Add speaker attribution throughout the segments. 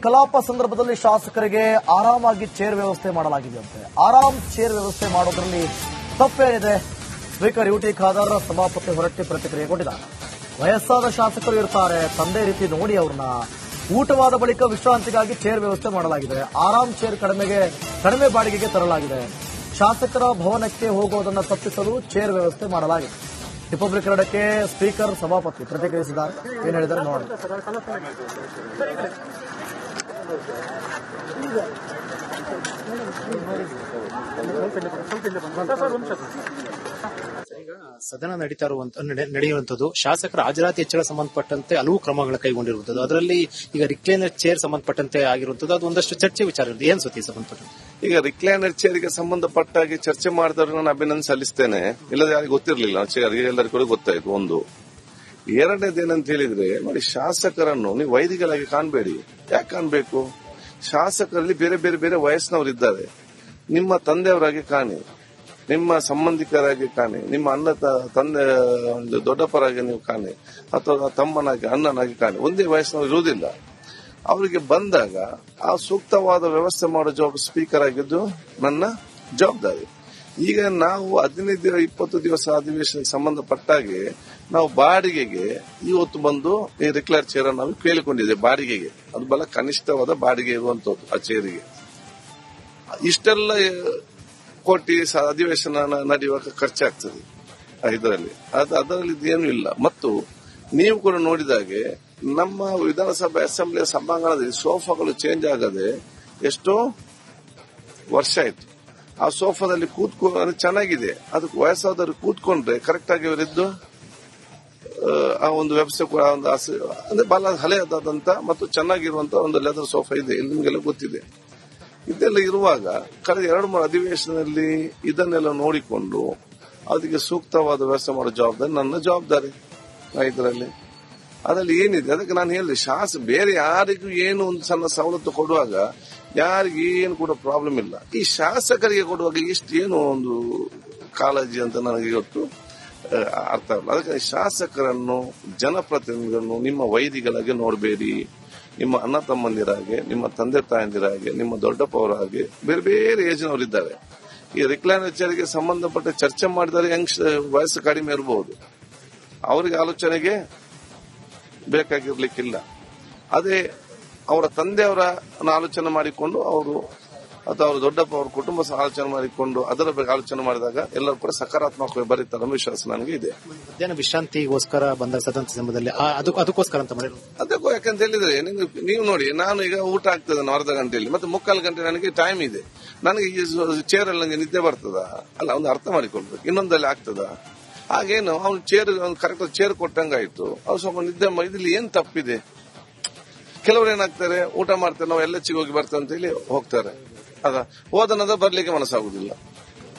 Speaker 1: ಕಲಾಪ ಸಂದರ್ಭದಲ್ಲಿ ಶಾಸಕರಿಗೆ ಆರಾಮಾಗಿ ಚೇರ್ ವ್ಯವಸ್ಥೆ ಮಾಡಲಾಗಿದೆಯಂತೆ. ಆರಾಮ್ ಚೇರ್ ವ್ಯವಸ್ಥೆ ಮಾಡೋದ್ರಲ್ಲಿ ತಪ್ಪೇನಿದೆ? ಸ್ಪೀಕರ್ ಯುಟಿ ಖಾದರ್ ಸಭಾಪತಿ ಹೊರಟ್ಟಿ ಪ್ರತಿಕ್ರಿಯೆ ಕೊಟ್ಟಿದ್ದಾರೆ. ವಯಸ್ಸಾದ ಶಾಸಕರು ಇರ್ತಾರೆ, ತಂದೆ ರೀತಿ ನೋಡಿ ಅವ್ರನ್ನ. ಊಟವಾದ ಬಳಿಕ ವಿಶ್ರಾಂತಿಗಾಗಿ ಚೇರ್ ವ್ಯವಸ್ಥೆ ಮಾಡಲಾಗಿದೆ. ಆರಾಮ್ ಚೇರ್ ಕಡಿಮೆ ಬಾಡಿಗೆಗೆ ತರಲಾಗಿದೆ. ಶಾಸಕರ ಭವನಕ್ಕೆ ಹೋಗುವುದನ್ನು ತಪ್ಪಿಸಲು ಚೇರ್ ವ್ಯವಸ್ಥೆ ಮಾಡಲಾಗಿದೆ. ರಿಪಬ್ಲಿಕ್ ಕನ್ನಡಕ್ಕೆ ಸ್ಪೀಕರ್ ಸಭಾಪತಿ ಪ್ರತಿಕ್ರಿಯಿಸಿದ್ದಾರೆ. ಏನ್ ಹೇಳಿದ್ದಾರೆ ನೋಡಿ.
Speaker 2: ಈಗ ಸದನ ನಡೆಯುವಂತದ್ದು ಶಾಸಕರ ಹಾಜರಾತಿ ಹೆಚ್ಚಳ ಸಂಬಂಧಪಟ್ಟಂತೆ ಹಲವು ಕ್ರಮಗಳ ಕೈಗೊಂಡಿರುವಂತದ್ದು. ಅದರಲ್ಲಿ ಈಗ ರಿಕ್ಲೈನರ್ ಚೇರ್ ಸಂಬಂಧಪಟ್ಟಂತೆ ಆಗಿರುವಂತದ್ದು ಅದು ಒಂದಷ್ಟು ಚರ್ಚೆ ವಿಚಾರ ಇರುತ್ತೆ. ಏನ್ ಸುದ್ದಿ ಸಂಬಂಧಪಟ್ಟಂತೆ?
Speaker 3: ಈಗ ರಿಕ್ಲೈನರ್ ಚೇರ್ಗೆ ಸಂಬಂಧಪಟ್ಟಾಗಿ ಚರ್ಚೆ ಮಾಡಿದವರು ನಾನು ಅಭಿನಂದನೆ ಸಲ್ಲಿಸ್ತೇನೆ. ಇಲ್ಲದ ಯಾರಿಗೆ ಗೊತ್ತಿರಲಿಲ್ಲ, ಎಲ್ಲರಿಗೂ ಕೂಡ ಗೊತ್ತಾಯ್ತು. ಒಂದು ಎರಡನೇದೇನಂತ ಹೇಳಿದ್ರೆ ನೋಡಿ, ಶಾಸಕರನ್ನು ನೀವು ವೈದಿಗಳಾಗಿ ಕಾಣಬೇಡಿ. ಯಾಕೆ ಕಾಣಬೇಕು? ಶಾಸಕರಲ್ಲಿ ಬೇರೆ ಬೇರೆ ಬೇರೆ ವಯಸ್ಸಿನವರು ಇದ್ದಾರೆ. ನಿಮ್ಮ ತಂದೆಯವರಾಗಿ ಕಾಣಿ, ನಿಮ್ಮ ಸಂಬಂಧಿಕರಾಗಿ ಕಾಣಿ, ನಿಮ್ಮ ತಂದೆ ದೊಡ್ಡಪ್ಪರಾಗಿ ನೀವು ಕಾಣಿ, ಅಥವಾ ತಮ್ಮನಾಗಿ ಅಣ್ಣನಾಗಿ ಕಾಣಿ. ಒಂದೇ ವಯಸ್ಸಿನವರು ಇರುವುದಿಲ್ಲ. ಅವರಿಗೆ ಬಂದಾಗ ಆ ಸೂಕ್ತವಾದ ವ್ಯವಸ್ಥೆ ಮಾಡೋ ಜವಾಬ್ದಾರಿ ಸ್ಪೀಕರ್ ಆಗಿದ್ದು ನನ್ನ ಜವಾಬ್ದಾರಿ. ಈಗ ನಾವು 15-20 ದಿವಸ ಅಧಿವೇಶನಕ್ಕೆ ಸಂಬಂಧಪಟ್ಟಾಗೆ ನಾವು ಬಾಡಿಗೆಗೆ ಇವತ್ತು ಬಂದು ಈ ರಿಕ್ಲೈರ್ ಚೇರ್ ನಾವು ಕೇಳಿಕೊಂಡಿದ್ದೇವೆ. ಬಾಡಿಗೆಗೆ ಅದು ಬಹಳ ಕನಿಷ್ಠವಾದ ಬಾಡಿಗೆ ಇರುವಂತದ್ದು. ಆ ಚೇರಿಗೆ ಇಷ್ಟೆಲ್ಲ ಕೋಟಿ ಅಧಿವೇಶನ ನಡೆಯುವಾಗ ಖರ್ಚಾಗ್ತದೆ ಇದರಲ್ಲಿ. ಅದರಲ್ಲಿ ಏನು ಇಲ್ಲ. ಮತ್ತು ನೀವು ಕೂಡ ನೋಡಿದಾಗೆ ನಮ್ಮ ವಿಧಾನಸಭೆ ಅಸೆಂಬ್ಲಿಯ ಸಭಾಂಗಣದಲ್ಲಿ ಸೋಫಾಗಳು ಚೇಂಜ್ ಆಗದೆ ಎಷ್ಟೋ ವರ್ಷ ಆಯ್ತು. ಆ ಸೋಫಾದಲ್ಲಿ ಕೂತ್ಕೊಂಡು ಚೆನ್ನಾಗಿದೆ, ಅದಕ್ಕೆ ವಯಸ್ಸಾದವರು ಕೂತ್ಕೊಂಡ್ರೆ ಕರೆಕ್ಟ್ ಆಗಿ ಅವರಿದ್ದು ಆ ಒಂದು ವ್ಯವಸ್ಥೆ ಕೂಡ ಅಂದ್ರೆ ಬಹಳ ಹಳೆಯದಾದಂತ ಮತ್ತು ಚೆನ್ನಾಗಿರುವಂತ ಒಂದು ಲೆದರ್ ಸೋಫಾ ಇದೆ, ನಿಮ್ಗೆಲ್ಲ ಗೊತ್ತಿದೆ. ಇದೆಲ್ಲ ಇರುವಾಗ ಕಳೆದ 2-3 ಅಧಿವೇಶನದಲ್ಲಿ ಇದನ್ನೆಲ್ಲ ನೋಡಿಕೊಂಡು ಅದಕ್ಕೆ ಸೂಕ್ತವಾದ ವ್ಯವಸ್ಥೆ ಮಾಡೋ ಜವಾಬ್ದಾರಿ ನನ್ನ ಜವಾಬ್ದಾರಿ ಇದರಲ್ಲಿ. ಅದರಲ್ಲಿ ಏನಿದೆ ಅದಕ್ಕೆ ನಾನು ಹೇಳಿದೆ, ಬೇರೆ ಯಾರಿಗೂ ಏನು ಒಂದು ಸಣ್ಣ ಸವಲತ್ತು ಕೊಡುವಾಗ ಯಾರಿಗೂ ಏನು ಕೂಡ ಪ್ರಾಬ್ಲಮ್ ಇಲ್ಲ. ಈ ಶಾಸಕರಿಗೆ ಕೊಡುವಾಗ ಏನು ಒಂದು ಕಾಳಜಿ ಅಂತ ನನಗೆ ಇವತ್ತು ಅರ್ಥ ಆಗಲ್ಲ. ಅದಕ್ಕೆ ಶಾಸಕರನ್ನು, ಜನಪ್ರತಿನಿಧಿಗಳನ್ನು ನಿಮ್ಮ ವೈದಿಗಳಾಗಿ ನೋಡಬೇಡಿ. ನಿಮ್ಮ ಅಣ್ಣ ತಮ್ಮಂದಿರಾಗೆ, ನಿಮ್ಮ ತಂದೆ ತಾಯಂದಿರಾಗೆ, ನಿಮ್ಮ ದೊಡ್ಡಪ್ಪವರಾಗೆ ಬೇರೆ ಬೇರೆ ಏಜ್ನವರಿದ್ದಾರೆ. ಈ ರಿಕ್ಲೈನರ್ ಚೇರ್ಗೆ ಸಂಬಂಧಪಟ್ಟ ಚರ್ಚೆ ಮಾಡಿದರೆ ವಯಸ್ಸು ಕಡಿಮೆ ಇರಬಹುದು, ಅವರಿಗೆ ಆಲೋಚನೆಗೆ ಬೇಕಾಗಿರ್ಲಿಕ್ಕಿಲ್ಲ. ಅದೇ ಅವರ ತಂದೆಯವರ ಆಲೋಚನೆ ಮಾಡಿಕೊಂಡು ಅವರು ಅಥವಾ ಅವರ ದೊಡ್ಡಪ್ಪ ಅವರ ಕುಟುಂಬ ಆಲೋಚನೆ ಮಾಡಿಕೊಂಡು ಅದರ ಬಗ್ಗೆ ಆಲೋಚನೆ ಮಾಡಿದಾಗ ಎಲ್ಲರೂ ಕೂಡ ಸಕಾರಾತ್ಮಕವಾಗಿ ಬರೀತಾರೆ ಅನ್ನೋ ವಿಶ್ವಾಸ ನನಗೆ ಇದೆ.
Speaker 2: ಮಧ್ಯಾಹ್ನ ವಿಶ್ರಾಂತಿಗೋಸ್ಕರ ಬಂದ ಸದನ ಸಮಯದಲ್ಲಿ ಅದಕ್ಕೋಸ್ಕರ ಅಂತ ಮಾಡಿದ್ರು.
Speaker 3: ಅದಕ್ಕೂ ಯಾಕಂತ ಹೇಳಿದ್ರೆ ನೀವು ನೋಡಿ, ನಾನು ಈಗ ಊಟ ಆಗ್ತದೆ ಅರ್ಧ ಗಂಟೆಯಲ್ಲಿ, ಮತ್ತೆ 3/4 ಗಂಟೆ ನನಗೆ ಟೈಮ್ ಇದೆ. ನನಗೆ ಈ ಚೇರ್ ಅಲ್ಲಿ ನನಗೆ ನಿದ್ದೆ ಬರ್ತದ? ಅಲ್ಲ, ಒಂದು ಅರ್ಥ ಮಾಡಿಕೊಳ್ಬೇಕು. ಇನ್ನೊಂದಲ್ಲಿ ಆಗ್ತದ? ಹಾಗೇನು ಅವ್ನು ಚೇರ್ ಕರೆಕ್ಟ್ ಚೇರ್ ಕೊಟ್ಟಂಗಾಯ್ತು, ಅವ್ರು ಸ್ವಲ್ಪ ನಿದ್ದೆ ಇದ್ರಲ್ಲಿ ಏನ್ ತಪ್ಪಿದೆ? ಕೆಲವರು ಏನಾಗ್ತಾರೆ, ಊಟ ಮಾಡ್ತಾರೆ, ನಾವು ಎಲ್ಲೆಚ್ಚಿಗೆ ಹೋಗಿ ಬರ್ತೇವೆ ಅಂತ ಹೇಳಿ ಹೋಗ್ತಾರೆ. ಹೋದನದ ಬರ್ಲಿಕ್ಕೆ ಮನಸ್ಸಾಗುದಿಲ್ಲ,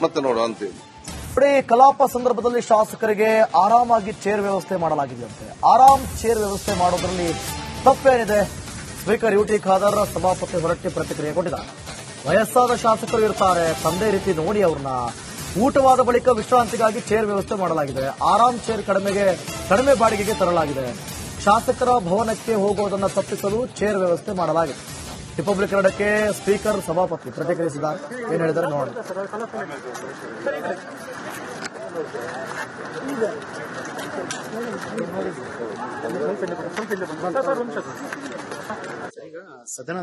Speaker 3: ಮತ್ತೆ ನೋಡು ಅಂತೇಳಿ.
Speaker 1: ಕಲಾಪ ಸಂದರ್ಭದಲ್ಲಿ ಶಾಸಕರಿಗೆ ಆರಾಮಾಗಿ ಚೇರ್ ವ್ಯವಸ್ಥೆ ಮಾಡಲಾಗಿದೆಯಂತೆ. ಆರಾಮ್ ಚೇರ್ ವ್ಯವಸ್ಥೆ ಮಾಡೋದ್ರಲ್ಲಿ ತಪ್ಪೇನಿದೆ? ಸ್ಪೀಕರ್ ಯುಟಿ ಖಾದರ್ ಸಭಾಪತಿ ಹೊರಟ್ಟಿ ಪ್ರತಿಕ್ರಿಯೆ ಕೊಟ್ಟಿದ್ದಾರೆ. ವಯಸ್ಸಾದ ಶಾಸಕರು ಇರ್ತಾರೆ, ತಂದೆ ರೀತಿ ನೋಡಿ ಅವ್ರನ್ನ. ಊಟವಾದ ಬಳಿಕ ವಿಶ್ರಾಂತಿಗಾಗಿ ಚೇರ್ ವ್ಯವಸ್ಥೆ ಮಾಡಲಾಗಿದೆ. ಆರಾಮ್ ಚೇರ್ ಕಡಿಮೆ ಬಾಡಿಗೆಗೆ ತರಲಾಗಿದೆ. ಶಾಸಕರ ಭವನಕ್ಕೆ ಹೋಗುವುದನ್ನು ತಪ್ಪಿಸಲು ಚೇರ್ ವ್ಯವಸ್ಥೆ ಮಾಡಲಾಗಿದೆ. ರಿಪಬ್ಲಿಕ್ ಕನ್ನಡಕ್ಕೆ ಸ್ಪೀಕರ್ ಸಭಾಪತಿ ಪ್ರತಿಕ್ರಿಯಿಸಿದ್ದಾರೆ. ಏನ್ ಹೇಳಿದ್ದಾರೆ ನೋಡಿ.
Speaker 2: ಈಗ ಸದನ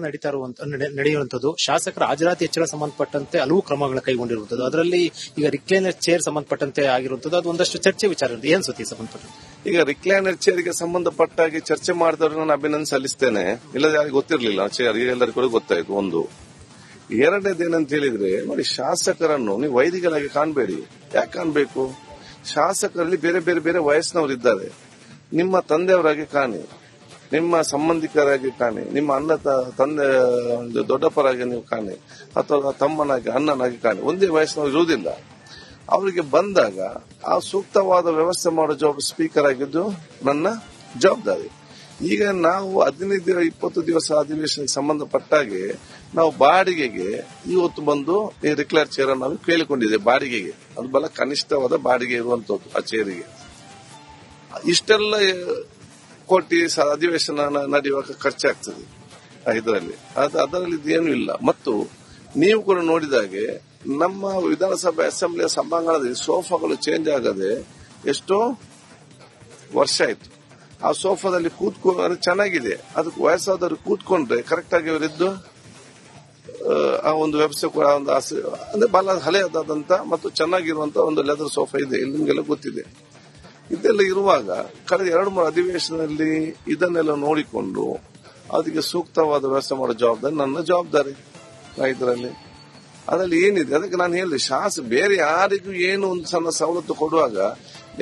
Speaker 2: ನಡೆಯುವಂತದ್ದು ಶಾಸಕರ ಹಾಜರಾತಿ ಹೆಚ್ಚಳ ಸಂಬಂಧಪಟ್ಟಂತೆ ಹಲವು ಕ್ರಮಗಳ ಕೈಗೊಂಡಿರುವಂತದ್ದು. ಅದರಲ್ಲಿ ಈಗ ರಿಕ್ಲೈನರ್ ಚೇರ್ ಸಂಬಂಧಪಟ್ಟಂತೆ ಆಗಿರುವಂತದ್ದು ಅದು ಒಂದಷ್ಟು ಚರ್ಚೆ ವಿಚಾರ ಇರುತ್ತೆ. ಏನ್ ಸುದ್ದಿ ಸಂಬಂಧಪಟ್ಟಂತೆ?
Speaker 3: ಈಗ ರಿಕ್ಲೈನರ್ ಚೇರ್ಗೆ ಸಂಬಂಧಪಟ್ಟಾಗಿ ಚರ್ಚೆ ಮಾಡಿದವರು ನಾನು ಅಭಿನಂದನೆ ಸಲ್ಲಿಸ್ತೇನೆ. ಇಲ್ಲದ ಯಾರಿಗೆ ಗೊತ್ತಿರಲಿಲ್ಲ, ಎಲ್ಲರಿಗೂ ಕೂಡ ಗೊತ್ತಾಯ್ತು. ಒಂದು ಎರಡನೇದೇನಂತ ಹೇಳಿದ್ರೆ ನೋಡಿ, ಶಾಸಕರನ್ನು ನೀವು ವೈದಿಗಳಾಗಿ ಕಾಣಬೇಡಿ. ಯಾಕೆ ಕಾಣಬೇಕು? ಶಾಸಕರಲ್ಲಿ ಬೇರೆ ಬೇರೆ ಬೇರೆ ವಯಸ್ಸಿನವರು ಇದ್ದಾರೆ. ನಿಮ್ಮ ತಂದೆಯವರಾಗಿ ಕಾಣಿ, ನಿಮ್ಮ ಸಂಬಂಧಿಕರಾಗಿ ಕಾಣಿ, ನಿಮ್ಮ ತಂದೆ ದೊಡ್ಡಪ್ಪರಾಗಿ ನೀವು ಕಾಣಿ, ಅಥವಾ ತಮ್ಮನಾಗಿ ಅಣ್ಣನಾಗಿ ಕಾಣಿ. ಒಂದೇ ವಯಸ್ಸಿನವರು ಇರುವುದಿಲ್ಲ. ಅವರಿಗೆ ಬಂದಾಗ ಆ ಸೂಕ್ತವಾದ ವ್ಯವಸ್ಥೆ ಮಾಡೋ ಜವಾಬ್ದಾರಿ ಸ್ಪೀಕರ್ ಆಗಿದ್ದು ನನ್ನ ಜವಾಬ್ದಾರಿ. ಈಗ ನಾವು 15-20 ದಿವಸ ಅಧಿವೇಶನಕ್ಕೆ ಸಂಬಂಧಪಟ್ಟಾಗೆ ನಾವು ಬಾಡಿಗೆಗೆ ಇವತ್ತು ಬಂದು ಈ ರಿಕ್ಲೈರ್ ಚೇರ್ ನಾವು ಕೇಳಿಕೊಂಡಿದ್ದೇವೆ. ಬಾಡಿಗೆಗೆ ಅದು ಬಹಳ ಕನಿಷ್ಠವಾದ ಬಾಡಿಗೆ ಇರುವಂತದ್ದು. ಆ ಚೇರಿಗೆ ಇಷ್ಟೆಲ್ಲ ಕೋಟಿ ಅಧಿವೇಶನ ನಡೆಯುವಾಗ ಖರ್ಚಾಗ್ತದೆ ಇದರಲ್ಲಿ ಅದರಲ್ಲಿ ಇದೇನು ಇಲ್ಲ. ಮತ್ತು ನೀವು ಕೂಡ ನೋಡಿದಾಗೆ ನಮ್ಮ ವಿಧಾನಸಭೆ ಅಸೆಂಬ್ಲಿಯ ಸಭಾಂಗಣದಲ್ಲಿ ಸೋಫಾಗಳು ಚೇಂಜ್ ಆಗದೆ ಎಷ್ಟೋ ವರ್ಷ ಆಯ್ತು. ಆ ಸೋಫಾದಲ್ಲಿ ಕೂತ್ಕೊಂಡು ಚೆನ್ನಾಗಿದೆ, ಅದಕ್ಕೆ ವಯಸ್ಸಾದವರು ಕೂತ್ಕೊಂಡ್ರೆ ಕರೆಕ್ಟ್ ಆಗಿ ಅವರಿದ್ದು ಆ ಒಂದು ವ್ಯವಸ್ಥೆ ಕೂಡ ಒಂದು ಅಂದ್ರೆ ಬಹಳ ಹಳೆಯದಾದಂತ ಮತ್ತು ಚೆನ್ನಾಗಿರುವಂತಹ ಒಂದು ಲೆದರ್ ಸೋಫಾ ಇದೆ, ಇಲ್ಲಿ ನಿಮಗೆಲ್ಲ ಗೊತ್ತಿದೆ. ಇದೆಲ್ಲ ಇರುವಾಗ ಕಳೆದ 2-3 ಅಧಿವೇಶನದಲ್ಲಿ ಇದನ್ನೆಲ್ಲ ನೋಡಿಕೊಂಡು ಅದಕ್ಕೆ ಸೂಕ್ತವಾದ ವ್ಯವಸ್ಥೆ ಮಾಡೋ ಜವಾಬ್ದಾರಿ ನನ್ನ ಜವಾಬ್ದಾರಿ ಇದರಲ್ಲಿ. ಅದರಲ್ಲಿ ಏನಿದೆ ಅದಕ್ಕೆ ನಾನು ಹೇಳಿದೆ, ಬೇರೆ ಯಾರಿಗೂ ಏನು ಒಂದು ಸಣ್ಣ ಸವಲತ್ತು ಕೊಡುವಾಗ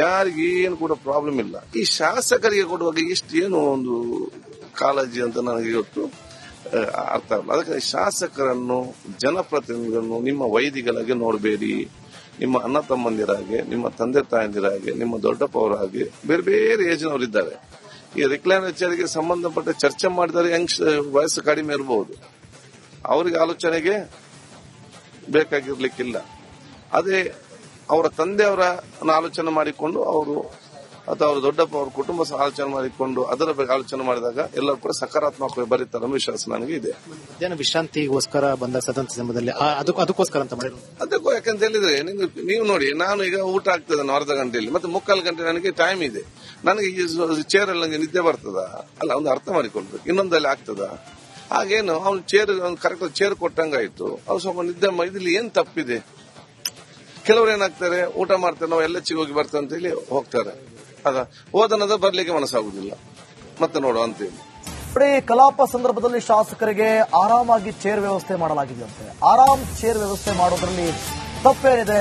Speaker 3: ಯಾರಿಗೂ ಏನು ಕೂಡ ಪ್ರಾಬ್ಲಮ್ ಇಲ್ಲ. ಈ ಶಾಸಕರಿಗೆ ಕೊಡುವಾಗ ಏನು ಒಂದು ಕಾಳಜಿ ಅಂತ ನನಗೆ ಇವತ್ತು ಅರ್ಥ ಆಗಲ್ಲ. ಅದಕ್ಕೆ ಶಾಸಕರನ್ನು, ಜನಪ್ರತಿನಿಧಿಗಳನ್ನು ನಿಮ್ಮ ವೈದಿಗಳಾಗಿ ನೋಡಬೇಡಿ. ನಿಮ್ಮ ಅಣ್ಣ ತಮ್ಮಂದಿರಾಗೆ, ನಿಮ್ಮ ತಂದೆ ತಾಯಂದಿರಾಗೆ, ನಿಮ್ಮ ದೊಡ್ಡಪ್ಪವರಾಗಿ ಬೇರೆ ಬೇರೆ ಏಜ್ನವರಿದ್ದಾರೆ. ಈ ರಿಕ್ಲೈನರ್ ಚೇರಿಗೆ ಸಂಬಂಧಪಟ್ಟ ಚರ್ಚೆ ಮಾಡಿದರೆ ವಯಸ್ಸು ಕಡಿಮೆ ಇರಬಹುದು, ಅವರಿಗೆ ಆಲೋಚನೆಗೆ ಬೇಕಾಗಿರ್ಲಿಕ್ಕಿಲ್ಲ. ಅದೇ ಅವರ ತಂದೆಯವರ ಆಲೋಚನೆ ಮಾಡಿಕೊಂಡು ಅವರು ಅಥವಾ ಅವರ ದೊಡ್ಡಪ್ಪ ಅವರ ಕುಟುಂಬ ಆಲೋಚನೆ ಮಾಡಿಕೊಂಡು ಅದರ ಬಗ್ಗೆ ಆಲೋಚನೆ ಮಾಡಿದಾಗ ಎಲ್ಲರೂ ಕೂಡ ಸಕಾರಾತ್ಮಕವಾಗಿ ಬರೀತಾರೆ ವಿಶ್ವಾಸ ನನಗೆ ಇದೆ.
Speaker 2: ಮಧ್ಯಾಹ್ನ ವಿಶ್ರಾಂತಿಗೋಸ್ಕರ ಬಂದ ಸದನ ಸಮಯದಲ್ಲಿ ಅದಕ್ಕೋಸ್ಕರ ಅಂತ ಮಾಡಿದ್ರು.
Speaker 3: ಅದಕ್ಕೂ ಯಾಕಂತ ಹೇಳಿದ್ರೆ ನೀವು ನೋಡಿ, ನಾನು ಈಗ ಊಟ ಆಗ್ತದೆ ಅರ್ಧ ಗಂಟೆಯಲ್ಲಿ, ಮತ್ತೆ 3/4 ಗಂಟೆ ನನಗೆ ಟೈಮ್ ಇದೆ. ನನಗೆ ಈ ಚೇರ್ ಅಲ್ಲಿ ನನಗೆ ನಿದ್ದೆ ಬರ್ತದ ಅಲ್ಲ, ಒಂದು ಅರ್ಥ ಮಾಡಿಕೊಳ್ಬೇಕು. ಇನ್ನೊಂದಲ್ಲಿ ಆಗ್ತದ ಹಾಗೇನು ಅವ್ನು ಚೇರ್ ಕರೆಕ್ಟ್ ಚೇರ್ ಕೊಟ್ಟಂಗಾಯ್ತು, ಅವ್ರು ಸ್ವಲ್ಪ ನಿದ್ದೆ ಇದ್ರಲ್ಲಿ ಏನ್ ತಪ್ಪಿದೆ? ಕೆಲವರು ಏನಾಗ್ತಾರೆ, ಊಟ ಮಾಡ್ತಾರೆ, ನಾವು ಎಲ್ಲ ಹೋಗಿ ಬರ್ತೇವೆ ಅಂತ ಹೇಳಿ ಹೋಗ್ತಾರೆ. ಅದ ಹೋದನದ ಬರ್ಲಿಕ್ಕೆ ಮನಸ್ಸಾಗುದಿಲ್ಲ, ಮತ್ತೆ ನೋಡುವ ಅಂತೇಳಿ.
Speaker 1: ಕಲಾಪ ಸಂದರ್ಭದಲ್ಲಿ ಶಾಸಕರಿಗೆ ಆರಾಮಾಗಿ ಚೇರ್ ವ್ಯವಸ್ಥೆ ಮಾಡಲಾಗಿದೆಯಂತೆ. ಆರಾಮ್ ಚೇರ್ ವ್ಯವಸ್ಥೆ ಮಾಡೋದ್ರಲ್ಲಿ ತಪ್ಪೇನಿದೆ?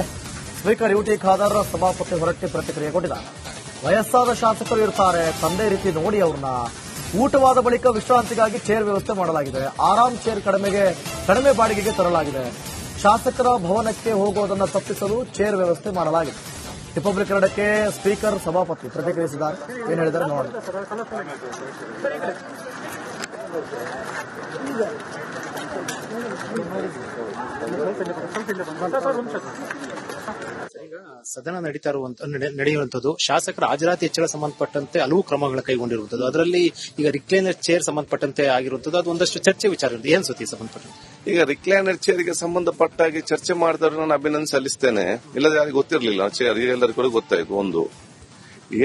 Speaker 1: ಸ್ಪೀಕರ್ ಯುಟಿ ಖಾದರ್ ಸಭಾಪತಿ ಹೊರಟ್ಟಿ ಪ್ರತಿಕ್ರಿಯೆ ಕೊಟ್ಟಿದ್ದಾರೆ. ವಯಸ್ಸಾದ ಶಾಸಕರು ಇರ್ತಾರೆ, ತಂದೆ ರೀತಿ ನೋಡಿ ಅವ್ರನ್ನ ಊಟವಾದ ಬಳಿಕ ವಿಶ್ರಾಂತಿಗಾಗಿ ಚೇರ್ ವ್ಯವಸ್ಥೆ ಮಾಡಲಾಗಿದೆ. ಆರಾಮ್ ಚೇರ್ ಕಡಿಮೆ ಬಾಡಿಗೆಗೆ ತರಲಾಗಿದೆ. ಶಾಸಕರ ಭವನಕ್ಕೆ ಹೋಗೋದನ್ನು ತಪ್ಪಿಸಲು ಚೇರ್ ವ್ಯವಸ್ಥೆ ಮಾಡಲಾಗಿದೆ. ರಿಪಬ್ಲಿಕ್ ಕನ್ನಡಕ್ಕೆ ಸ್ಪೀಕರ್ ಸಭಾಪತಿ ಪ್ರತಿಕ್ರಿಯಿಸಿದ್ದಾರೆ. ಏನ್ ಹೇಳಿದ್ದಾರೆ ನೋಡಿ.
Speaker 2: ಸದನ ನಡೆಯುವಂತದ್ದು ಶಾಸಕರ ಹಾಜರಾತಿ ಹೆಚ್ಚಳ ಸಂಬಂಧಪಟ್ಟಂತೆ ಹಲವು ಕ್ರಮಗಳ ಕೈಗೊಂಡಿರುವಂತದ್ದು. ಅದರಲ್ಲಿ ಈಗ ರಿಕ್ಲೈನರ್ ಚೇರ್ ಸಂಬಂಧಪಟ್ಟಂತೆ ಆಗಿರುವಂತದ್ದು ಅದು ಒಂದಷ್ಟು ಚರ್ಚೆ ವಿಚಾರ ಇರುತ್ತೆ. ಏನ್ ಸುದ್ದಿ ಸಂಬಂಧಪಟ್ಟಂತೆ?
Speaker 3: ಈಗ ರಿಕ್ಲೈನರ್ ಚೇರಿಗೆ ಸಂಬಂಧಪಟ್ಟಾಗಿ ಚರ್ಚೆ ಮಾಡಿದವರು ನಾನು ಅಭಿನಂದನೆ ಸಲ್ಲಿಸ್ತೇನೆ. ಇಲ್ಲದೆ ಯಾರಿಗೆ ಗೊತ್ತಿರಲಿಲ್ಲ ಚೇರ್, ಎಲ್ಲರಿಗೂ ಕೂಡ ಗೊತ್ತಾಯ್ತು. ಒಂದು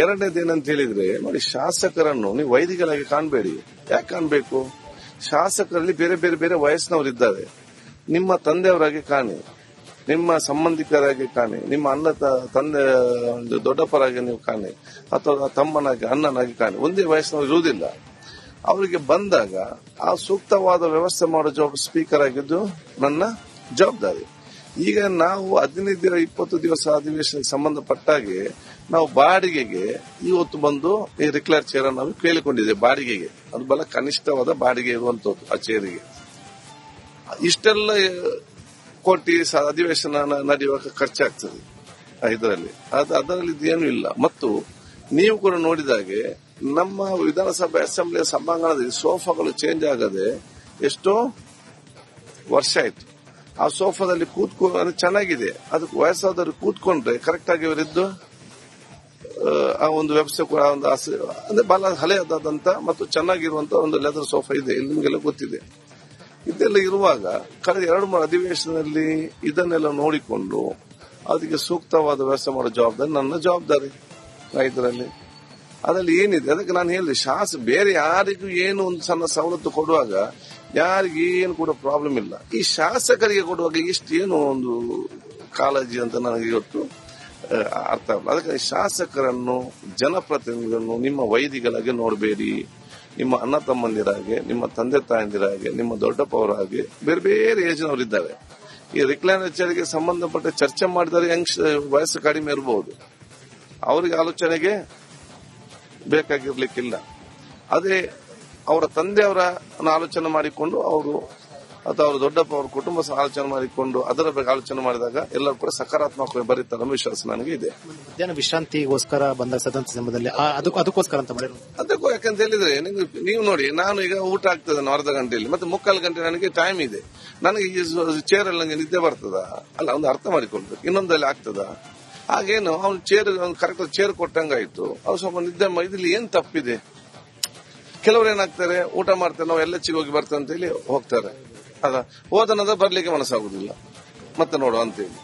Speaker 3: ಎರಡನೇದೇನಂತ ಹೇಳಿದ್ರೆ ನೋಡಿ, ಶಾಸಕರನ್ನು ನೀವು ವೈದಿಗಳಾಗಿ ಕಾಣಬೇಡಿ. ಯಾಕೆ ಕಾಣಬೇಕು? ಶಾಸಕರಲ್ಲಿ ಬೇರೆ ಬೇರೆ ಬೇರೆ ವಯಸ್ಸಿನವರಿದ್ದಾರೆ. ನಿಮ್ಮ ತಂದೆಯವರಾಗಿ ಕಾಣಿ, ನಿಮ್ಮ ಸಂಬಂಧಿಕರಾಗಿ ಕಾಣಿ, ನಿಮ್ಮ ಅಣ್ಣ ತಂದೆ ದೊಡ್ಡಪ್ಪರಾಗಿ ನೀವು ಕಾಣಿ, ಅಥವಾ ತಮ್ಮನಾಗಿ ಅಣ್ಣನಾಗಿ ಕಾಣಿ. ಒಂದೇ ವಯಸ್ಸಿನವರು ಇರುವುದಿಲ್ಲ. ಅವರಿಗೆ ಬಂದಾಗ ಆ ಸೂಕ್ತವಾದ ವ್ಯವಸ್ಥೆ ಮಾಡೋ ಸ್ಪೀಕರ್ ಆಗಿದ್ದು ನನ್ನ ಜವಾಬ್ದಾರಿ. ಈಗ ನಾವು 15-20 ದಿವಸ ಅಧಿವೇಶನಕ್ಕೆ ಸಂಬಂಧಪಟ್ಟಾಗೆ ನಾವು ಬಾಡಿಗೆಗೆ ಇವತ್ತು ಬಂದು ಈ ರಿಕ್ಲೈನರ್ ಚೇರ್ ನಾವು ಕೇಳಿಕೊಂಡಿದ್ದೇವೆ. ಬಾಡಿಗೆಗೆ ಅದು ಬಹಳ ಕನಿಷ್ಠವಾದ ಬಾಡಿಗೆ ಇರುವಂತದ್ದು. ಆ ಚೇರಿಗೆ ಇಷ್ಟೆಲ್ಲ ಕೋಟಿ ಅಧಿವೇಶನ ನಡೆಯುವಾಗ ಖರ್ಚಾಗ್ತದೆ ಇದರಲ್ಲಿ. ಅದರಲ್ಲಿ ಇದೇನು ಇಲ್ಲ. ಮತ್ತು ನೀವು ಕೂಡ ನೋಡಿದಾಗೆ ನಮ್ಮ ವಿಧಾನಸಭೆ ಅಸೆಂಬ್ಲಿಯ ಸಭಾಂಗಣದಲ್ಲಿ ಸೋಫಾಗಳು ಚೇಂಜ್ ಆಗದೆ ಎಷ್ಟೋ ವರ್ಷ ಆಯ್ತು. ಆ ಸೋಫಾದಲ್ಲಿ ಕೂತ್ಕೊಂಡು ಚೆನ್ನಾಗಿದೆ, ಅದಕ್ಕೆ ವಯಸ್ಸಾದವರು ಕೂತ್ಕೊಂಡ್ರೆ ಕರೆಕ್ಟ್ ಆಗಿ ಅವರಿದ್ದು ಆ ಒಂದು ವ್ಯವಸ್ಥೆ ಕೂಡ ಒಂದು ಅಂದ್ರೆ ಬಹಳ ಹಳೆಯದಾದಂತ ಮತ್ತು ಚೆನ್ನಾಗಿರುವಂತಹ ಒಂದು ಲೆದರ್ ಸೋಫಾ ಇದೆ, ಇಲ್ಲಿ ನಿಮಗೆಲ್ಲ ಗೊತ್ತಿದೆ. ಇದೆಲ್ಲ ಇರುವಾಗ ಕಳೆದ 2-3 ಅಧಿವೇಶನದಲ್ಲಿ ಇದನ್ನೆಲ್ಲ ನೋಡಿಕೊಂಡು ಅದಕ್ಕೆ ಸೂಕ್ತವಾದ ವ್ಯವಸ್ಥೆ ಮಾಡೋ ಜವಾಬ್ದಾರಿ ನನ್ನ ಜವಾಬ್ದಾರಿ ಇದರಲ್ಲಿ. ಅದರಲ್ಲಿ ಏನಿದೆ ಅದಕ್ಕೆ ನಾನು ಹೇಳಿದೆ, ಬೇರೆ ಯಾರಿಗೂ ಏನು ಒಂದು ಸಣ್ಣ ಸವಲತ್ತು ಕೊಡುವಾಗ ಯಾರಿಗೂ ಏನು ಕೂಡ ಪ್ರಾಬ್ಲಮ್ ಇಲ್ಲ. ಈ ಶಾಸಕರಿಗೆ ಕೊಡುವಾಗ ಏನು ಒಂದು ಕಾಳಜಿ ಅಂತ ನನಗೆ ಇವತ್ತು ಅರ್ಥ ಆಗಲ್ಲ. ಅದಕ್ಕೆ ಶಾಸಕರನ್ನು, ಜನಪ್ರತಿನಿಧಿಗಳನ್ನು ನಿಮ್ಮ ವೈದಿಗಳಾಗಿ ನೋಡಬೇಡಿ. ನಿಮ್ಮ ಅಣ್ಣ ತಮ್ಮಂದಿರಾಗೆ, ನಿಮ್ಮ ತಂದೆ ತಾಯಂದಿರಾಗೆ, ನಿಮ್ಮ ದೊಡ್ಡಪ್ಪವರಾಗಿ ಬೇರೆ ಬೇರೆ ಏಜ್ನವರಿದ್ದಾರೆ. ಈ ರಿಕ್ಲೈನರ್ ಚೇರಿಗೆ ಸಂಬಂಧಪಟ್ಟ ಚರ್ಚೆ ಮಾಡಿದರೆ ವಯಸ್ಸು ಕಡಿಮೆ ಇರಬಹುದು, ಅವರಿಗೆ ಆಲೋಚನೆಗೆ ಬೇಕಾಗಿರ್ಲಿಕ್ಕಿಲ್ಲ. ಅದೇ ಅವರ ತಂದೆಯವರ ಆಲೋಚನೆ ಮಾಡಿಕೊಂಡು ಅವರು ಅಥವಾ ಅವರ ದೊಡ್ಡಪ್ಪ ಅವರ ಕುಟುಂಬ ಆಲೋಚನೆ ಮಾಡಿಕೊಂಡು ಅದರ ಬಗ್ಗೆ ಆಲೋಚನೆ ಮಾಡಿದಾಗ ಎಲ್ಲರೂ ಕೂಡ ಸಕಾರಾತ್ಮಕವಾಗಿ ಬರೀತಾರೆ ವಿಶ್ವಾಸ ನನಗೆ ಇದೆ.
Speaker 2: ಮಧ್ಯಾಹ್ನ ವಿಶ್ರಾಂತಿಗೋಸ್ಕರ ಬಂದ ಸದನ ಸಮಯದಲ್ಲಿ ಅದಕ್ಕೋಸ್ಕರ ಅಂತ ಮಾಡಿದ್ರು.
Speaker 3: ಅದಕ್ಕೂ ಯಾಕಂತ ಹೇಳಿದ್ರೆ ನೀವು ನೋಡಿ, ನಾನು ಈಗ ಊಟ ಆಗ್ತದೆ ಅರ್ಧ ಗಂಟೆಯಲ್ಲಿ, ಮತ್ತೆ 3/4 ಗಂಟೆ ನನಗೆ ಟೈಮ್ ಇದೆ. ನನಗೆ ಈ ಚೇರ್ ಅಲ್ಲಿ ನನಗೆ ನಿದ್ದೆ ಬರ್ತದ ಅಲ್ಲ, ಒಂದು ಅರ್ಥ ಮಾಡಿಕೊಳ್ಬೇಕು. ಇನ್ನೊಂದಲ್ಲಿ ಆಗ್ತದ ಹಾಗೇನು ಅವ್ನು ಕರೆಕ್ಟ್ ಚೇರ್ ಕೊಟ್ಟಂಗಾಯ್ತು, ಅವ್ರು ಸ್ವಲ್ಪ ನಿದ್ದೆ ಇದ್ರಲ್ಲಿ ಏನ್ ತಪ್ಪಿದೆ? ಕೆಲವರು ಏನಾಗ್ತಾರೆ, ಊಟ ಮಾಡ್ತಾರೆ, ನಾವು ಎಲ್ಲೆಚ್ಚಿಗೆ ಹೋಗಿ ಬರ್ತೇವೆ ಅಂತ ಹೇಳಿ ಹೋಗ್ತಾರೆ. ಅದ ಹೋದನದ ಬರ್ಲಿಕ್ಕೆ ಮನಸ್ಸಾಗುದಿಲ್ಲ, ಮತ್ತೆ ನೋಡುವ ಅಂತೇಳಿ.